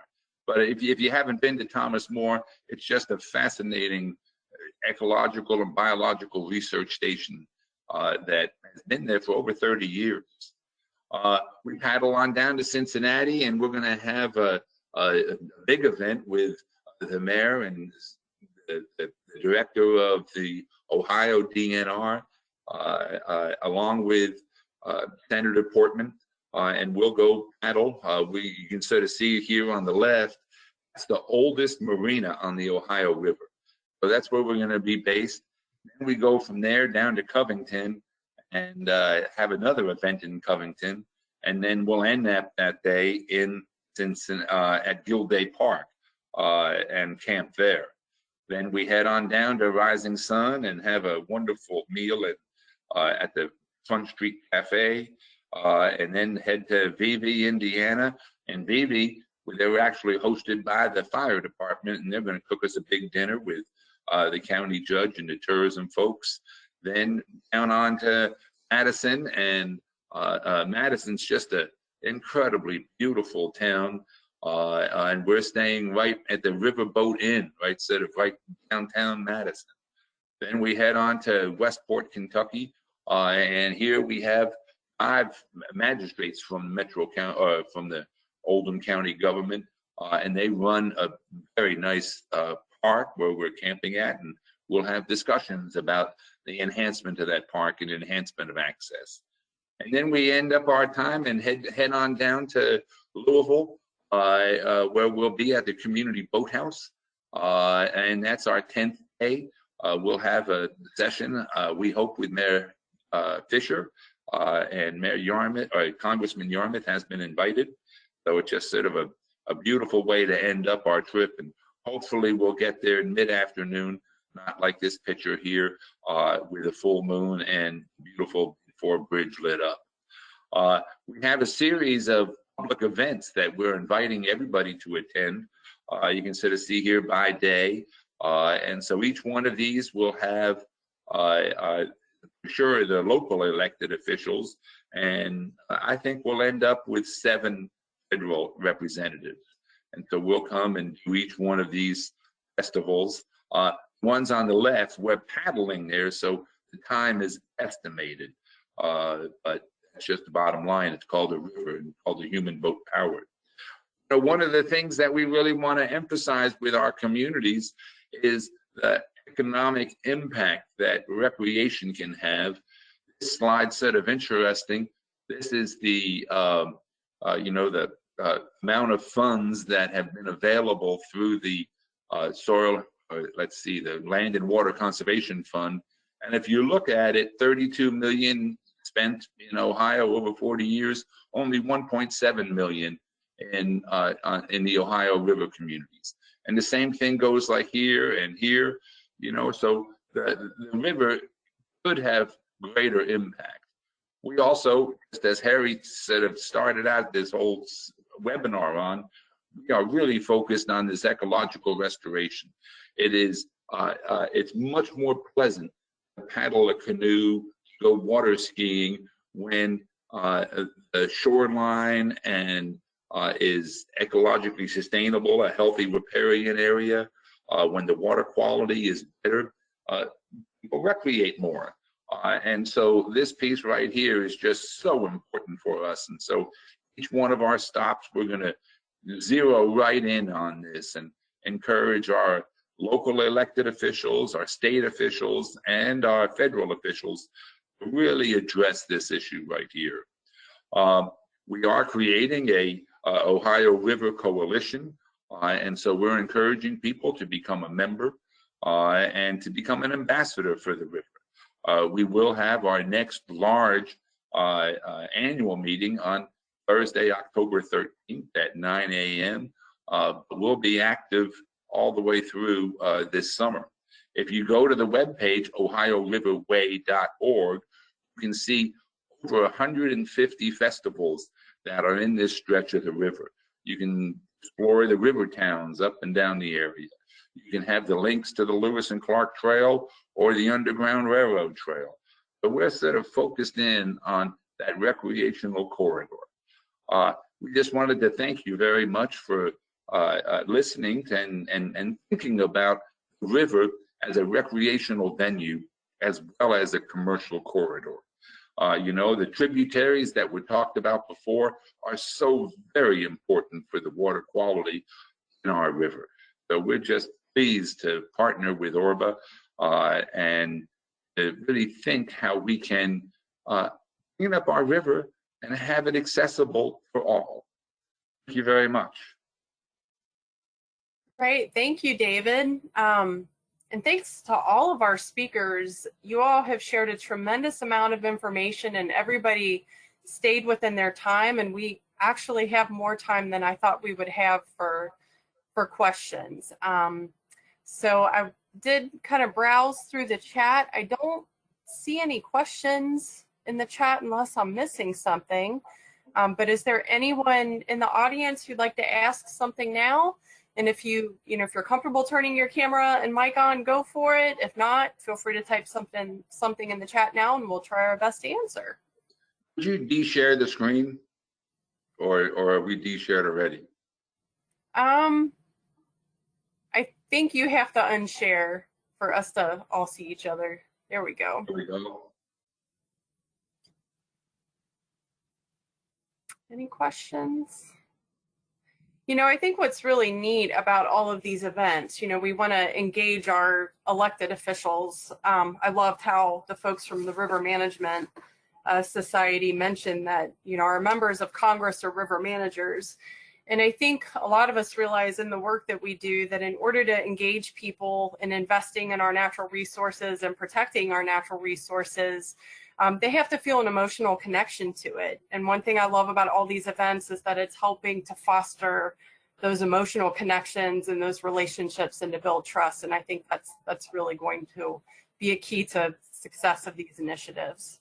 But if you haven't been to Thomas More, it's just a fascinating ecological and biological research station that has been there for over 30 years. We paddle on down to Cincinnati, and we're going to have a big event with the mayor and the director of the Ohio DNR, along with Senator Portman, and we'll go paddle. You can sort of see here on the left, that's the oldest marina on the Ohio River. So that's where we're going to be based. Then we go from there down to Covington and have another event in Covington, and then we'll end that day in Cincinnati at Gilday Park and camp there. Then we head on down to Rising Sun and have a wonderful meal at the Front Street Cafe, and then head to Vevey, Indiana. And Vevey, they were actually hosted by the fire department, and they're going to cook us a big dinner with the county judge and the tourism folks. Then down on to Madison, and Madison's just an incredibly beautiful town. And we're staying right at the Riverboat Inn, right downtown Madison. Then we head on to Westport, Kentucky, and here we have 5 magistrates from Metro County, or from the Oldham County government, and they run a very nice park where we're camping at, and we'll have discussions about the enhancement of that park and enhancement of access. And then we end up our time and head on down to Louisville, where we'll be at the Community Boathouse, and that's our 10th day. We'll have a session, we hope, with Mayor Fisher, and Mayor Yarmouth, or Congressman Yarmouth has been invited. So it's just sort of a beautiful way to end up our trip, and hopefully we'll get there in mid-afternoon, not like this picture here, with a full moon and beautiful Fort Bridge lit up. We have a series of public events that we're inviting everybody to attend. You can sort of see here by day. And so each one of these will have, sure, the local elected officials, and I think we'll end up with 7 federal representatives. And so we'll come and do each one of these festivals. Ones on the left, we're paddling there, so the time is estimated. But it's just the bottom line. It's called a river and called a human boat powered. So one of the things that we really want to emphasize with our communities is the economic impact that recreation can have. This slide's sort of interesting. This is the the amount of funds that have been available through the the Land and Water Conservation Fund. And if you look at it, 32 million spent in Ohio over 40 years, only 1.7 million in the Ohio River communities. And the same thing goes like here and here, so the river could have greater impact. We also, just as Harry sort of started out this whole webinar on, we are really focused on this ecological restoration. It is, it's much more pleasant to paddle a canoe, go water skiing when the shoreline and is ecologically sustainable, a healthy riparian area, when the water quality is better, people recreate more. And so this piece right here is just so important for us. And so each one of our stops, we're going to zero right in on this and encourage our local elected officials, our state officials, and our federal officials to really address this issue right here. We are creating a Ohio River Coalition, and so we're encouraging people to become a member and to become an ambassador for the river. We will have our next large annual meeting on Thursday, October 13th at 9 a.m. We'll be active all the way through this summer. If you go to the webpage, ohioriverway.org, you can see over 150 festivals that are in this stretch of the river. You can explore the river towns up and down the area. You can have the links to the Lewis and Clark Trail or the Underground Railroad Trail. But we're sort of focused in on that recreational corridor. We just wanted to thank you very much for listening and thinking about the river as a recreational venue as well as a commercial corridor. You know, the tributaries that were talked about before are so very important for the water quality in our river. So we're just pleased to partner with Orba and to really think how we can clean up our river and have it accessible for all. Thank you very much. Great, thank you, David. And thanks to all of our speakers. You all have shared a tremendous amount of information and everybody stayed within their time, and we actually have more time than I thought we would have for questions. So I did kind of browse through the chat. I don't see any questions in the chat unless I'm missing something. But is there anyone in the audience who'd like to ask something now? And if if you're comfortable turning your camera and mic on, go for it. If not, feel free to type something in the chat now, and we'll try our best to answer. Would you de-share the screen, or are we de-shared already? I think you have to unshare for us to all see each other. There we go. There we go. Any questions? I think what's really neat about all of these events, we want to engage our elected officials. I loved how the folks from the River Management Society mentioned that, our members of Congress are river managers. And I think a lot of us realize in the work that we do that in order to engage people in investing in our natural resources and protecting our natural resources, they have to feel an emotional connection to it. And one thing I love about all these events is that it's helping to foster those emotional connections and those relationships and to build trust. And I think that's really going to be a key to success of these initiatives.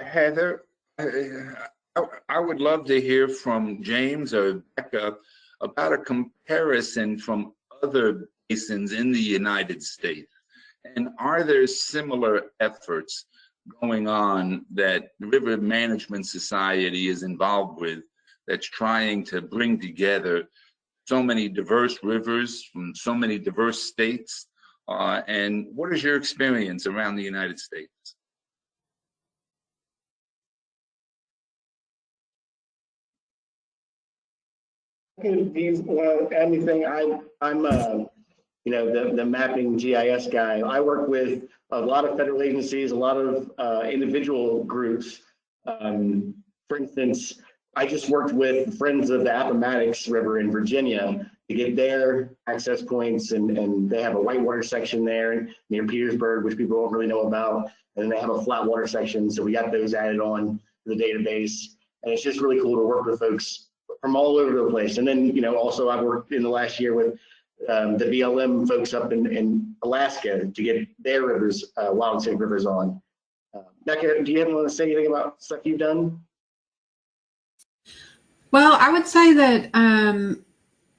Heather, I would love to hear from James or Becca about a comparison from other basins in the United States. And are there similar efforts going on that the River Management Society is involved with that's trying to bring together so many diverse rivers from so many diverse states? And what is your experience around the United States? Well, anything, I'm the mapping GIS guy. I work with a lot of federal agencies, a lot of individual groups. For instance, I just worked with Friends of the Appomattox River in Virginia to get their access points, and they have a whitewater section there near Petersburg, which people don't really know about, and then they have a flat water section, so we got those added on to the database, and it's just really cool to work with folks from all over the place. And then, also I've worked in the last year with the BLM folks up in Alaska to get their rivers, wild and scenic rivers on. Becca, do you want to say anything about stuff you've done? Well, I would say that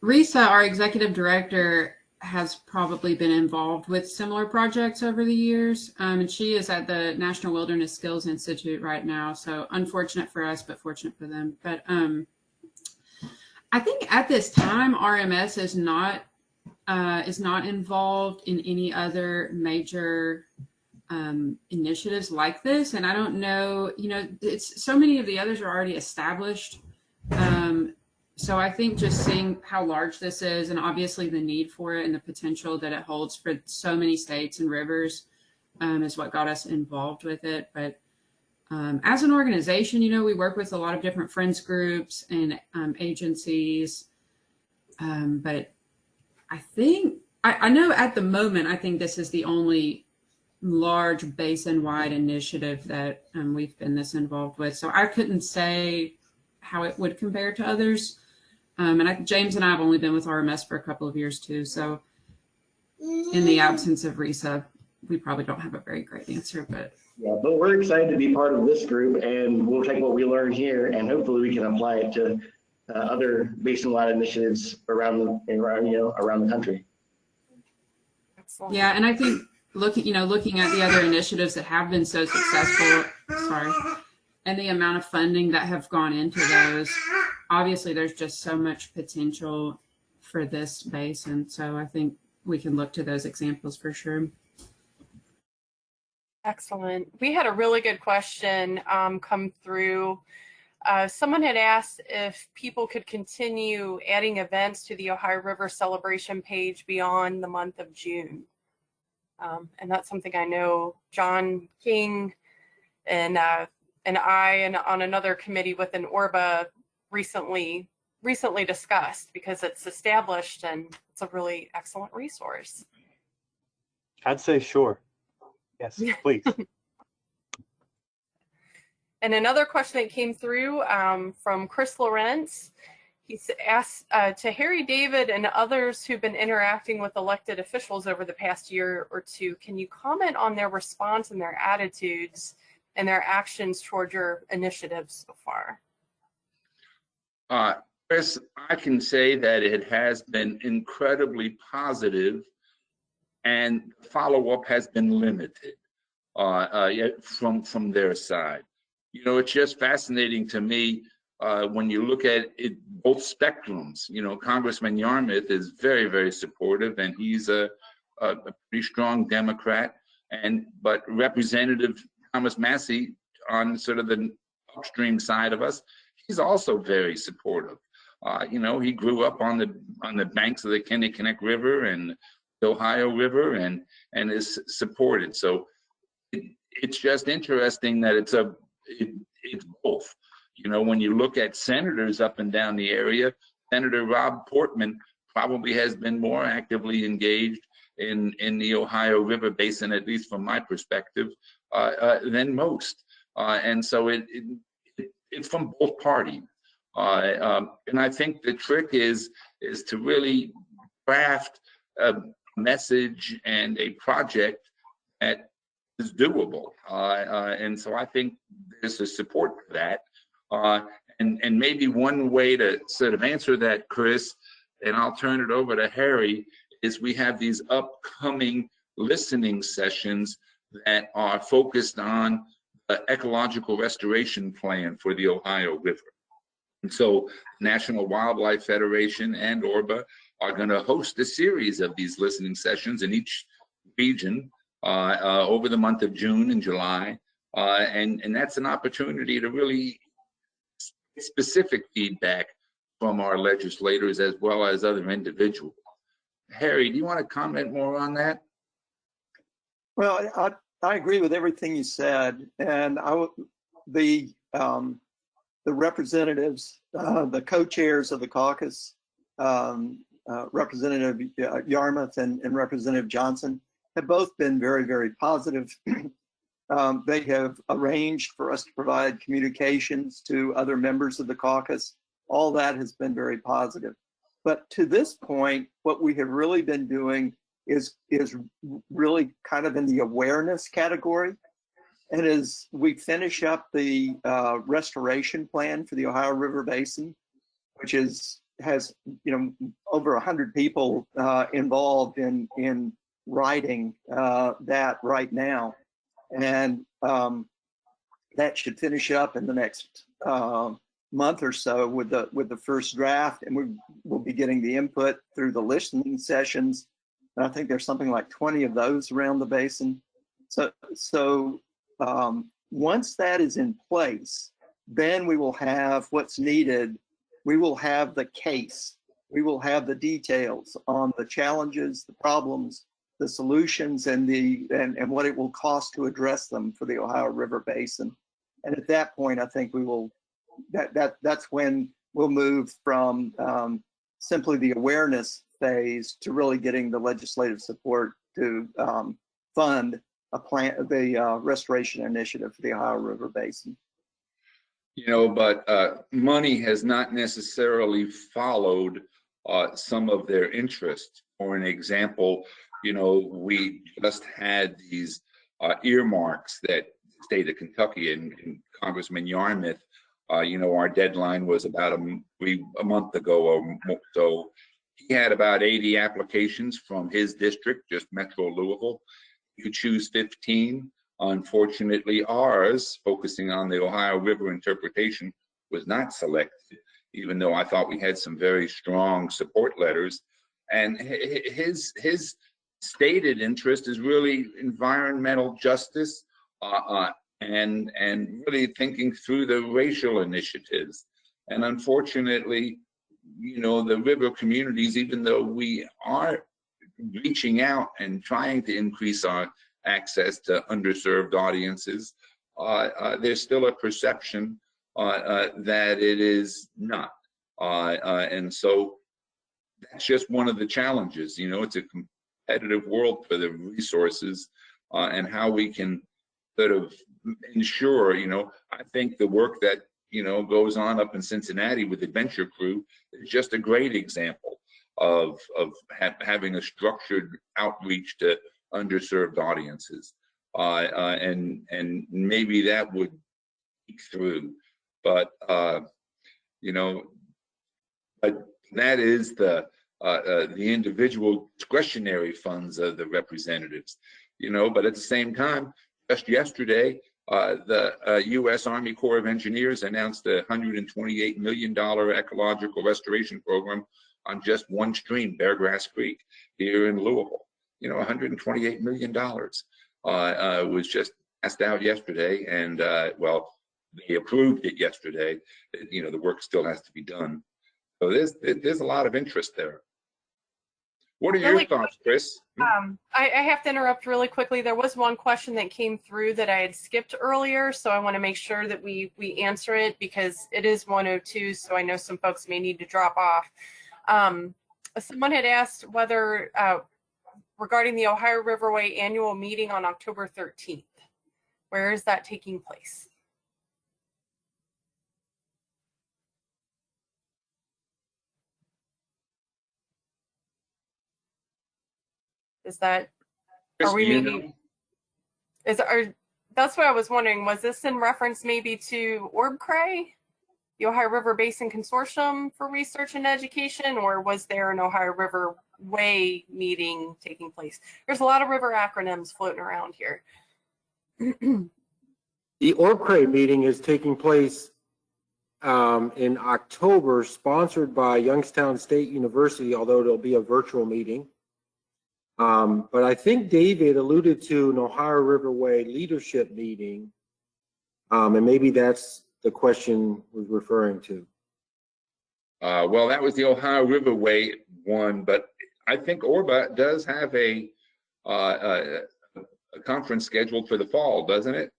Risa, our executive director, has probably been involved with similar projects over the years. And she is at the National Wilderness Skills Institute right now. So unfortunate for us, but fortunate for them. But I think at this time, RMS is not involved in any other major initiatives like this. And I don't know, it's so many of the others are already established. So I think just seeing how large this is and obviously the need for it and the potential that it holds for so many states and rivers is what got us involved with it. But as an organization, we work with a lot of different friends groups and agencies. But I think, I know at the moment, I think this is the only large basin-wide initiative that we've been this involved with. So I couldn't say how it would compare to others. And James and I have only been with RMS for a couple of years too. So in the absence of RISA, we probably don't have a very great answer, but. Yeah, but we're excited to be part of this group, and we'll take what we learn here and hopefully we can apply it to other basin-wide initiatives around the country. Excellent. Yeah, and I think looking at the other initiatives that have been so successful, and the amount of funding that have gone into those, obviously there's just so much potential for this basin. So I think we can look to those examples for sure. Excellent. We had a really good question come through. Someone had asked if people could continue adding events to the Ohio River celebration page beyond the month of June. And that's something I know John King and I and on another committee within ORBA recently discussed, because it's established and it's a really excellent resource. I'd say sure. Yes, please. And another question that came through from Chris Lawrence, he's asked to Harry David and others who've been interacting with elected officials over the past year or two, can you comment on their response and their attitudes and their actions toward your initiatives so far? Chris, I can say that it has been incredibly positive, and follow-up has been limited from their side. You know, it's just fascinating to me when you look at it, both spectrums. You know, Congressman Yarmouth is very, very supportive, and he's a pretty strong Democrat. But Representative Thomas Massey, on sort of the upstream side of us, he's also very supportive. You know, he grew up on the banks of the Kennebec River and the Ohio River, and is supported. So it's just interesting that it's both. You know, when you look at senators up and down the area, Senator Rob Portman probably has been more actively engaged in the Ohio River Basin, at least from my perspective, than most. And so it's from both parties. And I think the trick is to really craft a message and a project that is doable. And so I think there's a support for that. And maybe one way to sort of answer that, Chris, and I'll turn it over to Harry, is we have these upcoming listening sessions that are focused on the Ecological Restoration Plan for the Ohio River. And so National Wildlife Federation and ORBA are going to host a series of these listening sessions in each region over the month of June and July. And that's an opportunity to really get specific feedback from our legislators as well as other individuals. Harry, do you want to comment more on that? Well, I agree with everything you said, and the representatives, the co-chairs of the caucus, Representative Yarmouth and Representative Johnson, have both been very, very positive. They have arranged for us to provide communications to other members of the caucus. All that has been very positive. But to this point, what we have really been doing is really kind of in the awareness category. And as we finish up the restoration plan for the Ohio River Basin, which has over 100 people involved in writing that right now, and that should finish up in the next month or so with the first draft, and we'll be getting the input through the listening sessions. And I think there's something like 20 of those around the basin. So once that is in place, then we will have what's needed. We will have the case. We will have the details on the challenges, the problems, the solutions, and what it will cost to address them for the Ohio River Basin. And at that point, I think we will. That's when we'll move from simply the awareness phase to really getting the legislative support to fund the restoration initiative for the Ohio River Basin. but money has not necessarily followed some of their interests. For an example, we just had these earmarks that the state of Kentucky and Congressman Yarmouth, our deadline was about a month ago or more. So he had about 80 applications from his district, just Metro Louisville. You could choose 15. Unfortunately, ours, focusing on the Ohio River interpretation, was not selected, even though I thought we had some very strong support letters. And his stated interest is really environmental justice and really thinking through the racial initiatives. And unfortunately, the river communities, even though we are reaching out and trying to increase our access to underserved audiences, there's still a perception that it is not. And so that's just one of the challenges. It's a competitive world for the resources and how we can sort of ensure, I think the work that, goes on up in Cincinnati with Adventure Crew is just a great example of having a structured outreach to underserved audiences. And maybe that would peek through, but, but that is the individual discretionary funds of the representatives, but at the same time, just yesterday, the U.S. Army Corps of Engineers announced a $128 million ecological restoration program on just one stream, Beargrass Creek, here in Louisville. $128 million was just passed out yesterday, and well, they approved it yesterday. The work still has to be done. So there's a lot of interest there. What are your thoughts, Chris? I have to interrupt really quickly. There was one question that came through that I had skipped earlier, so I want to make sure that we answer it because it is 1:02, so I know some folks may need to drop off. Someone had asked whether, regarding the Ohio Riverway annual meeting on October 13th, where is that taking place? Is that, Chris, are we maybe, that's what I was wondering, was this in reference maybe to ORBCRE, the Ohio River Basin Consortium for Research and Education, or was there an Ohio River Way meeting taking place? There's a lot of river acronyms floating around here. The ORBCRE meeting is taking place in October, sponsored by Youngstown State University, although it'll be a virtual meeting. But I think David alluded to an Ohio Riverway leadership meeting, and maybe that's the question was referring to. Well, that was the Ohio Riverway one, but I think ORBA does have a conference scheduled for the fall, doesn't it?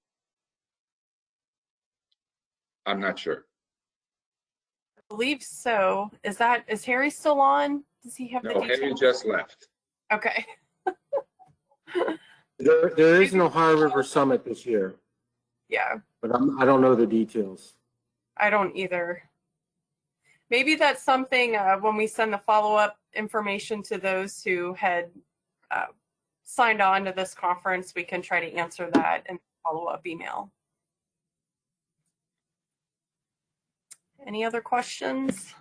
I'm not sure. I believe so. Is Harry still on? Does he have the details? Harry just left. Okay. There is an Ohio River Summit this year. Yeah. But I don't know the details. I don't either. Maybe that's something when we send the follow-up information to those who had signed on to this conference, we can try to answer that in follow-up email. Any other questions?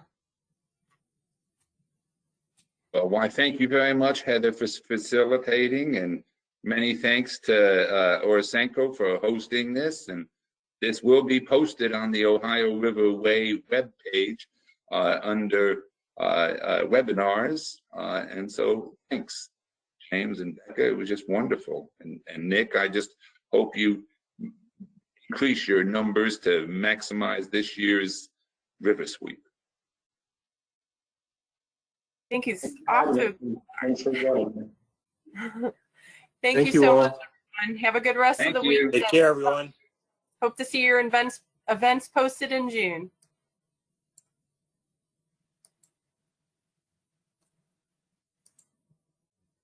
Well, why, thank you very much, Heather, for facilitating, and many thanks to Orisenko for hosting this. And this will be posted on the Ohio Riverway webpage under webinars. And so thanks, James and Becca. It was just wonderful. And Nick, I just hope you increase your numbers to maximize this year's river sweep. I think he's off to. Thanks for joining. Thank you so much, everyone. Have a good rest of the week. Take care, everyone. Hope to see your events posted in June.